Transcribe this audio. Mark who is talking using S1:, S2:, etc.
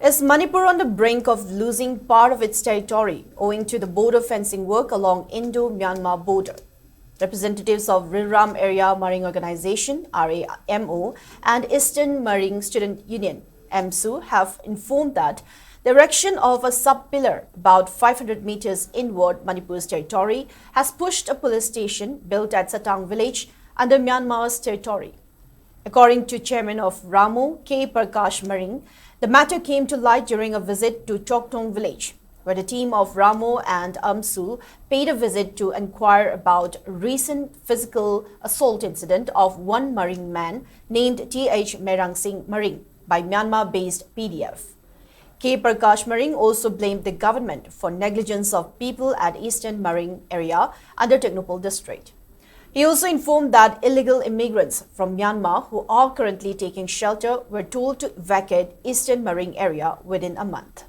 S1: Is Manipur on the brink of losing part of its territory owing to the border fencing work along Indo-Myanmar border? Representatives of Riram Area Marine Organization (RAMO) and Eastern Marine Student Union (EMSU) have informed that the erection of a sub-pillar about 500 meters inward Manipur's territory has pushed a police station built at Satang village under Myanmar's territory. According to Chairman of RAMO, K. Prakash Maring, the matter came to light during a visit to Toktong village, where the team of RAMO and EMSU paid a visit to inquire about a recent physical assault incident of one Marine man named T.H. Merang Singh Maring by Myanmar-based PDF. K. Prakash Maring also blamed the government for negligence of people at Eastern Marine area under Technopole district. He also informed that illegal immigrants from Myanmar who are currently taking shelter were told to vacate Eastern Marine area within a month.